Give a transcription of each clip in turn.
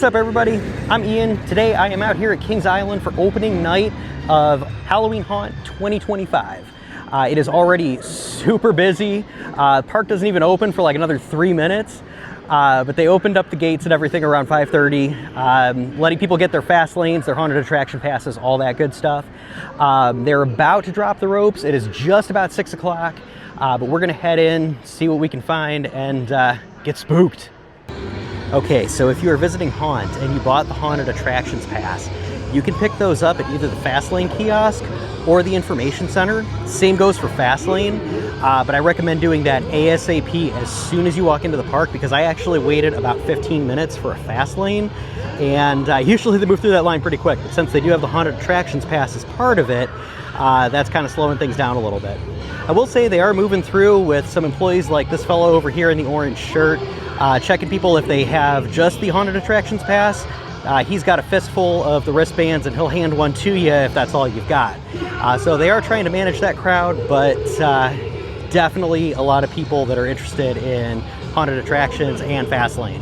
What's up, everybody? I'm Ian. Today I am out here at Kings Island for opening night of Halloween Haunt 2025. It is already super busy. The park doesn't even open for like another 3 minutes, but they opened up the gates and everything around 5:30, letting people get their fast lanes, their haunted attraction passes, all that good stuff. They're about to drop the ropes. It is just about 6 o'clock, but we're gonna head in, see what we can find, and get spooked. Okay, so if you are visiting Haunt and you bought the Haunted Attractions Pass, you can pick those up at either the Fastlane kiosk or the Information Center. Same goes for Fastlane, but I recommend doing that ASAP as soon as you walk into the park, because I actually waited about 15 minutes for a Fastlane, and usually they move through that line pretty quick, but since they do have the Haunted Attractions Pass as part of it, that's kind of slowing things down a little bit. I will say they are moving through with some employees like this fellow over here in the orange shirt, checking people if they have just the Haunted Attractions Pass. He's got a fistful of the wristbands and he'll hand one to you if that's all you've got. So they are trying to manage that crowd, but definitely a lot of people that are interested in haunted attractions and Fastlane.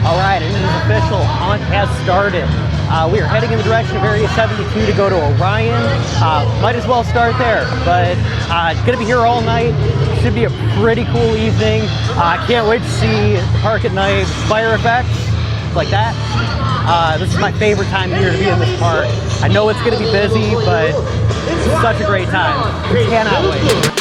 All right, it is official. Haunt has started. We are heading in the direction of Area 72 to go to Orion. Might as well start there, but gonna be here all night. Should be a pretty cool evening. Can't wait to see the park at night. Fire effects, like that. This is my favorite time of year to be in this park. I know it's gonna be busy, but it's such a great time. Cannot wait.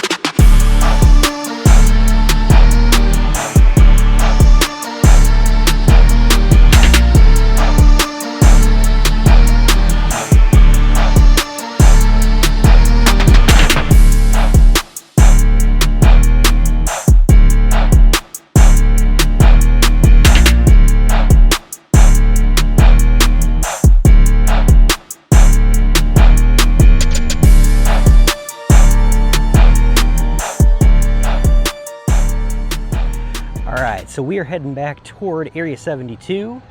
So we are heading back toward Area 72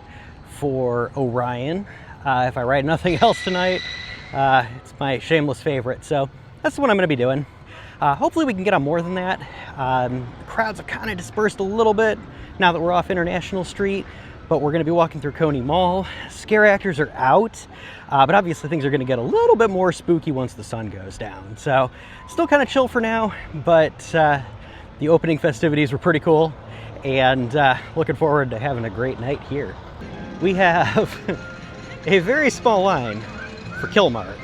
for Orion. If I ride nothing else tonight, it's my shameless favorite. So that's what I'm going to be doing. Hopefully we can get on more than that. The crowds have kind of dispersed a little bit now that we're off International Street, but we're going to be walking through Coney Mall. Scare actors are out, but obviously things are going to get a little bit more spooky once the sun goes down. So still kind of chill for now, but the opening festivities were pretty cool. And looking forward to having a great night here. We have a very small line for Killmart.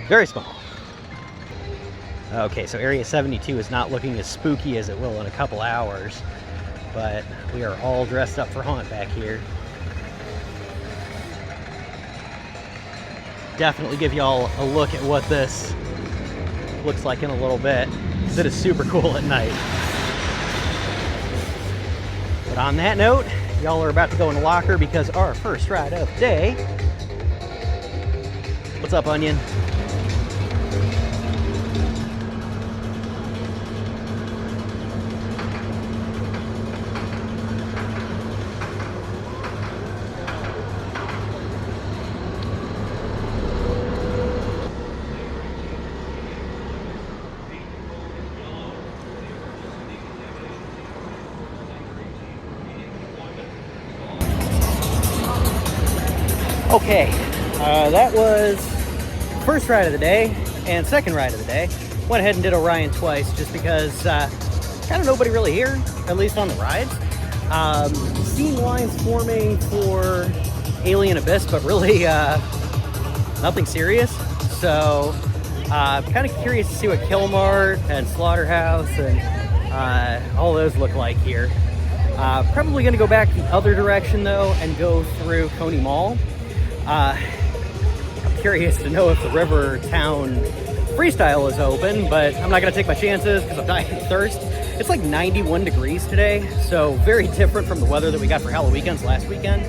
Very small. Okay, so Area 72 is not looking as spooky as it will in a couple hours, but we are all dressed up for Haunt back here. Definitely give y'all a look at what this looks like in a little bit, because it is super cool at night. But on that note, y'all are about to go in the locker because our first ride of the day. What's up, Onion? Okay, that was first ride of the day and second ride of the day. Went ahead and did Orion twice just because kind of nobody really here, at least on the rides. Seen lines forming for Alien Abyss, but really nothing serious. So I'm kind of curious to see what Killmart and Slaughterhouse and all those look like here. Probably going to go back the other direction though and go through Coney Mall. I'm curious to know if the Rivertown Freestyle is open, but I'm not going to take my chances because I'm dying of thirst. It's like 91 degrees today, so very different from the weather that we got for Halloween last weekend.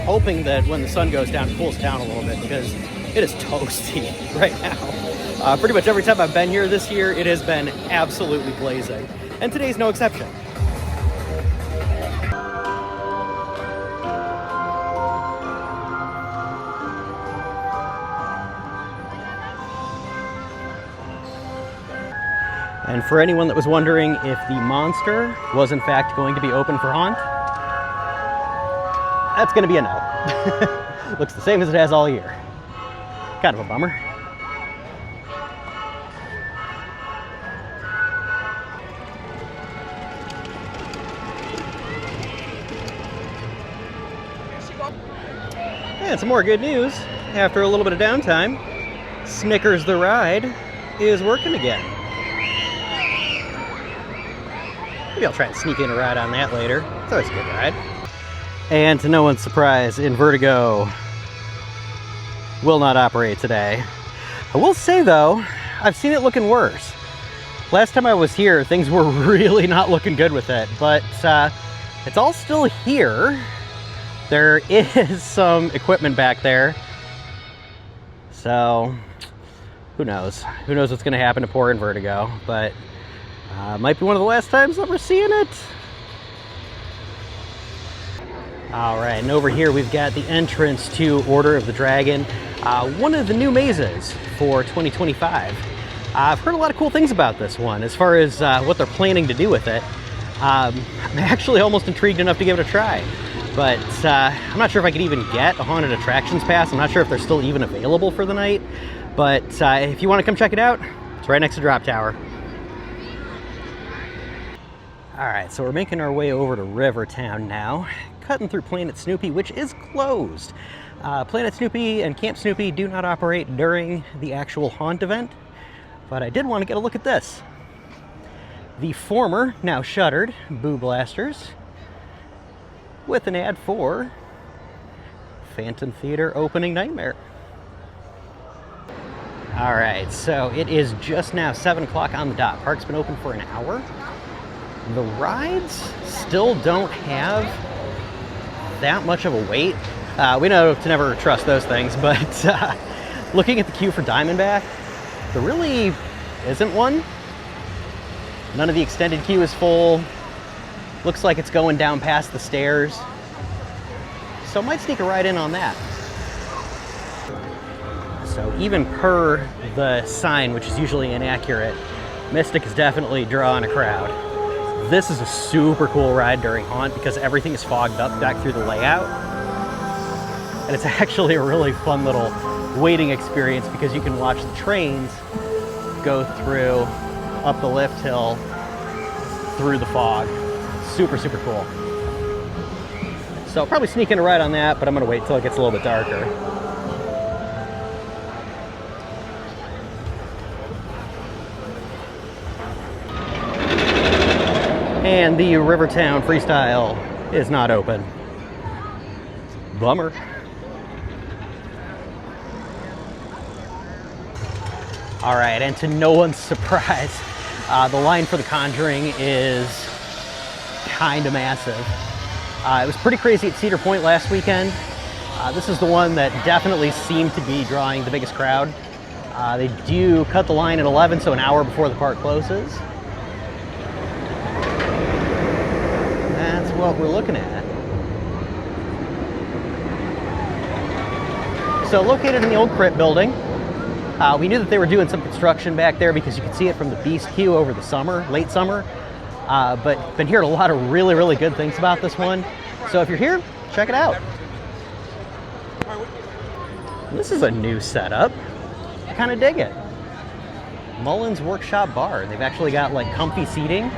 Hoping that when the sun goes down, it cools down a little bit because it is toasty right now. Pretty much every time I've been here this year, it has been absolutely blazing, and today's no exception. And for anyone that was wondering if the monster was in fact going to be open for haunt, that's going to be a no. Looks the same as it has all year. Kind of a bummer. And some more good news. After a little bit of downtime, Snickers the Ride is working again. Maybe I'll try and sneak in a ride on that later. It's always a good ride. And to no one's surprise, Invertigo will not operate today. I will say though, I've seen it looking worse. Last time I was here, things were really not looking good with it, but it's all still here. There is some equipment back there. So, who knows? Who knows what's gonna happen to poor Invertigo, but might be one of the last times that we're seeing it. All right, and over here we've got the entrance to Order of the Dragon, one of the new mazes for 2025. I've heard a lot of cool things about this one as far as what they're planning to do with it. I'm actually almost intrigued enough to give it a try, but I'm not sure if I could even get a Haunted Attractions Pass. I'm not sure if they're still even available for the night, but if you want to come check it out, it's right next to Drop Tower. All right, so we're making our way over to Rivertown now, cutting through Planet Snoopy, which is closed. Planet Snoopy and Camp Snoopy do not operate during the actual haunt event, but I did want to get a look at this. The former, now shuttered, Boo Blasters, with an ad for Phantom Theater Opening Nightmare. All right, so it is just now 7 o'clock on the dot. Park's been open for an hour. The rides still don't have that much of a wait. We know to never trust those things, but looking at the queue for Diamondback, there really isn't one. None of the extended queue is full. Looks like it's going down past the stairs. So I might sneak a ride in on that. So even per the sign, which is usually inaccurate, Mystic is definitely drawing a crowd. This is a super cool ride during haunt because everything is fogged up back through the layout. And it's actually a really fun little waiting experience because you can watch the trains go through up the lift hill through the fog. Super, super cool. So I'll probably sneak in a ride on that, but I'm gonna wait till it gets a little bit darker. And the Rivertown Freestyle is not open. Bummer. All right, and to no one's surprise, the line for The Conjuring is kind of massive. It was pretty crazy at Cedar Point last weekend. This is the one that definitely seemed to be drawing the biggest crowd. They do cut the line at 11, so an hour before the park closes. That's what we're looking at. So located in the old Crypt building, we knew that they were doing some construction back there because you could see it from the Beast queue over the summer, late summer. But been hearing a lot of really, really good things about this one. So if you're here, check it out. This is a new setup. I kind of dig it. Mullen's Workshop Bar. They've actually got like comfy seating,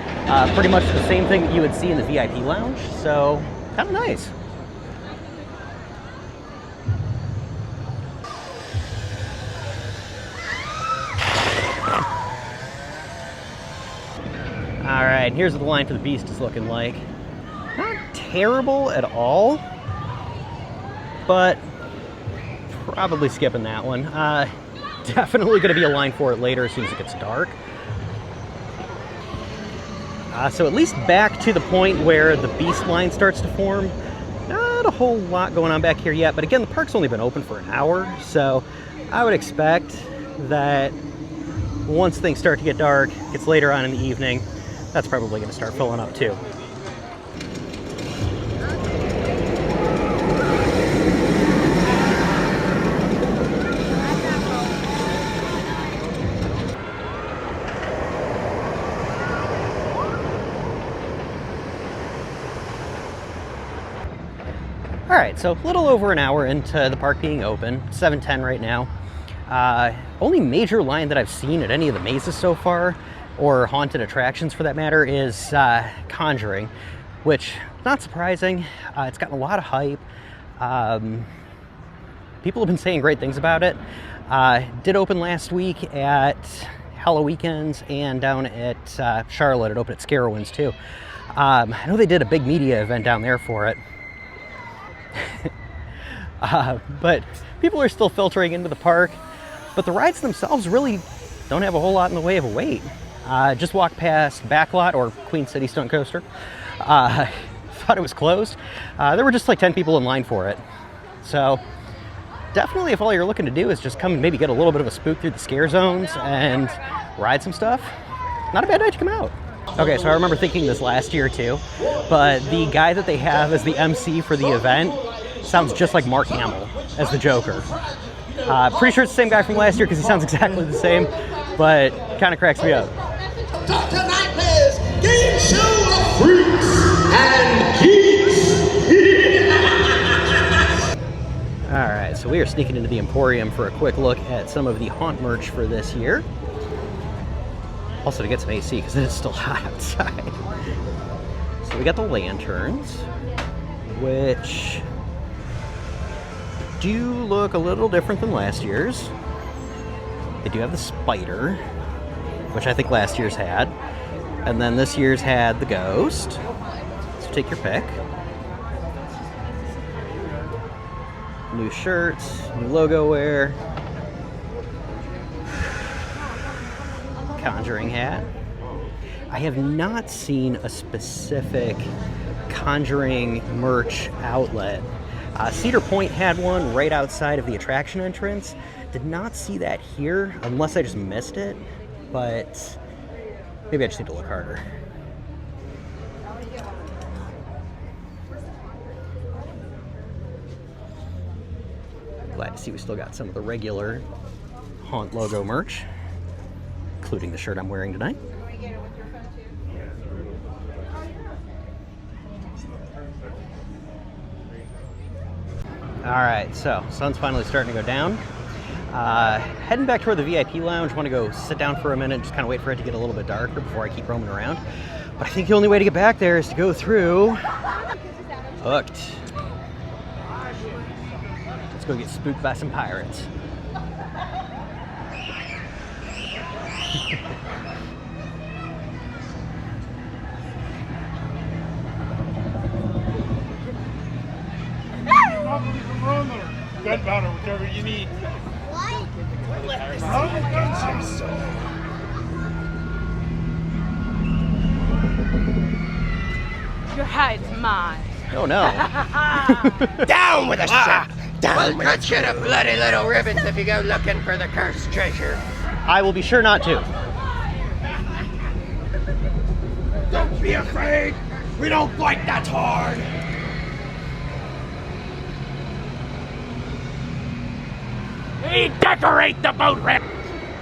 pretty much the same thing that you would see in the VIP lounge. So kind of nice. All right, here's what the line for the Beast is looking like. Not terrible at all, but probably skipping that one. Definitely going to be a line for it later as soon as it gets dark. So at least back to the point where the Beast line starts to form. Not a whole lot going on back here yet, but again, the park's only been open for an hour, so I would expect that once things start to get dark, it's later on in the evening, that's probably going to start filling up too. All right, so a little over an hour into the park being open, 7:10 right now. Only major line that I've seen at any of the mazes so far, or haunted attractions for that matter, is Conjuring, which, not surprising. It's gotten a lot of hype. People have been saying great things about it. Did open last week at Halloweekends and down at Charlotte. It opened at Scarowinds too. I know they did a big media event down there for it. But people are still filtering into the park. But the rides themselves really don't have a whole lot in the way of a wait. Just walked past Backlot, or Queen City Stunt Coaster. Thought it was closed. There were just like 10 people in line for it. So definitely, if all you're looking to do is just come and maybe get a little bit of a spook through the scare zones and ride some stuff, not a bad night to come out. Okay, so I remember thinking this last year too, but the guy that they have as the MC for the event sounds just like Mark Hamill as the Joker. Pretty sure it's the same guy from last year because he sounds exactly the same, but kind of cracks me up. Dr. Nightmare's game show of freaks and geeks. All right, so we are sneaking into the Emporium for a quick look at some of the haunt merch for this year. Also to get some AC because it is still hot outside. So we got the lanterns, which do look a little different than last year's. They do have the spider, which I think last year's had. And then this year's had the ghost. So take your pick. New shirts, new logo wear. Conjuring hat. I have not seen a specific Conjuring merch outlet. Cedar Point had one right outside of the attraction entrance. Did not see that here, unless I just missed it, but maybe I just need to look harder. Glad to see we still got some of the regular Haunt logo merch, including the shirt I'm wearing tonight. All right, so sun's finally starting to go down. Heading back toward the VIP lounge. Want to go sit down for a minute, just kind of wait for it to get a little bit darker before I keep roaming around. But I think the only way to get back there is to go through Hooked. Let's go get spooked by some pirates. Gunpowder, whichever you need. What? Your hide's mine. Oh no. Down with a shot! Down with a shot! Cut you to bloody little ribbons if you go looking for the cursed treasure. I will be sure not to. Don't be afraid! We don't bite that hard! We decorate the boat ramp!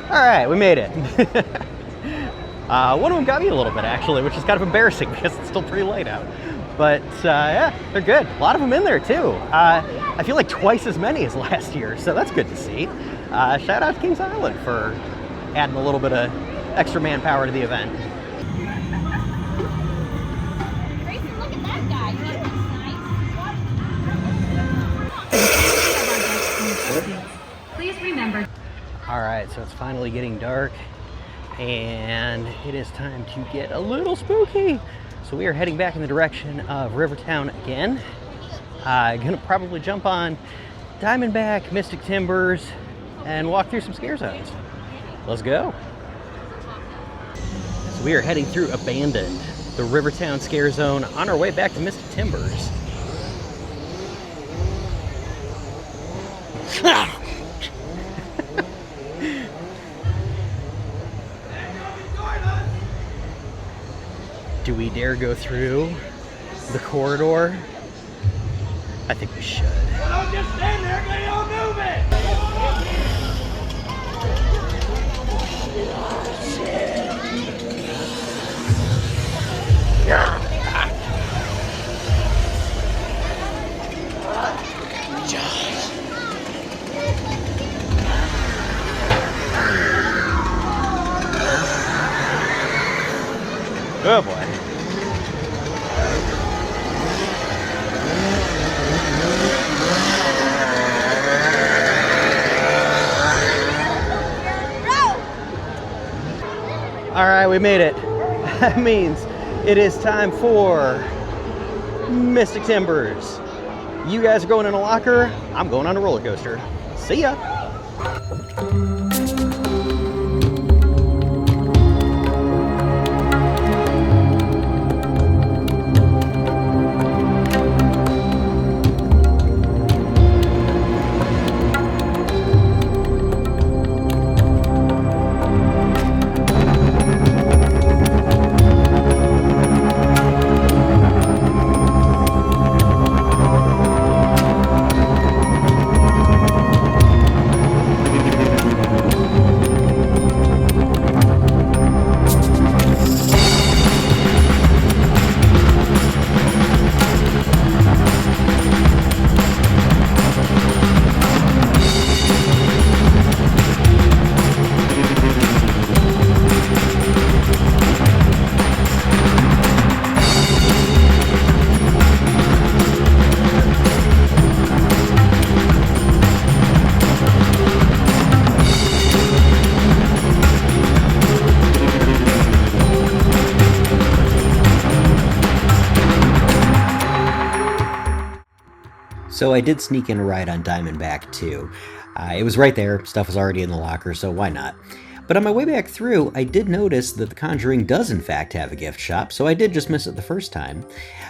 All right, we made it. One of them got me a little bit actually, which is kind of embarrassing because it's still pretty late out. But yeah, they're good. A lot of them in there too. I feel like twice as many as last year, so that's good to see. Shout out to Kings Island for adding a little bit of extra manpower to the event. Grayson, look at that guy. He looks nice. Please remember. All right, so it's finally getting dark and it is time to get a little spooky. So we are heading back in the direction of Rivertown again. Gonna probably jump on Diamondback, Mystic Timbers, and walk through some scare zones. Let's go. So we are heading through Abandoned, the Rivertown scare zone, on our way back to Mystic Timbers. Do we dare go through the corridor? I think we should. Don't just stand there, get on moving! Oh boy. All right, we made it. That means it is time for Mystic Timbers. You guys are going in a locker. I'm going on a roller coaster. See ya. So I did sneak in a ride on Diamondback too. It was right there, stuff was already in the locker, so why not? But on my way back through, I did notice that The Conjuring does in fact have a gift shop, so I did just miss it the first time.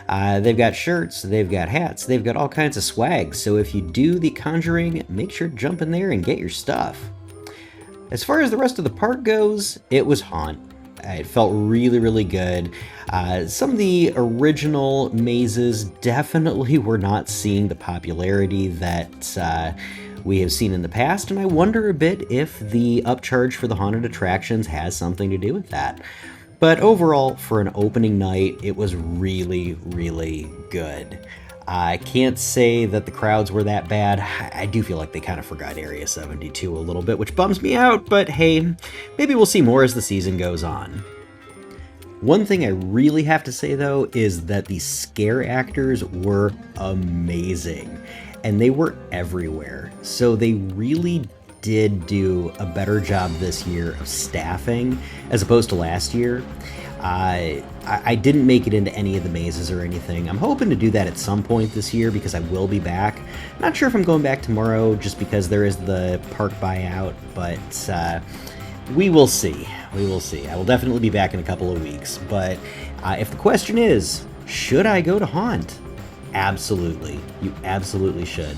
They've got shirts, they've got hats, they've got all kinds of swag, so if you do The Conjuring, make sure to jump in there and get your stuff. As far as the rest of the park goes, it was Haunt. It felt really, really good. Some of the original mazes definitely were not seeing the popularity that we have seen in the past, and I wonder a bit if the upcharge for the haunted attractions has something to do with that. But overall, for an opening night, it was really, really good. I can't say that the crowds were that bad. I do feel like they kind of forgot Area 72 a little bit, which bums me out, but hey, maybe we'll see more as the season goes on. One thing I really have to say though is that the scare actors were amazing, and they were everywhere. So they really did do a better job this year of staffing as opposed to last year. I didn't make it into any of the mazes or anything. I'm hoping to do that at some point this year because I will be back. Not sure if I'm going back tomorrow just because there is the park buyout, but we will see. We will see. I will definitely be back in a couple of weeks. But if the question is, should I go to Haunt? Absolutely. You absolutely should.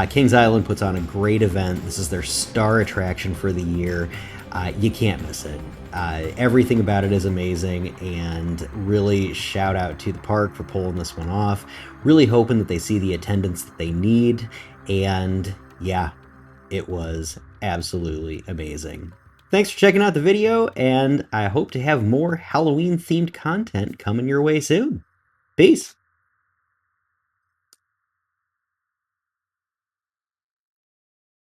Kings Island puts on a great event. This is their star attraction for the year. You can't miss it. Everything about it is amazing, and really shout out to the park for pulling this one off. Really hoping that they see the attendance that they need, and yeah, it was absolutely amazing. Thanks for checking out the video, and I hope to have more Halloween-themed content coming your way soon. Peace!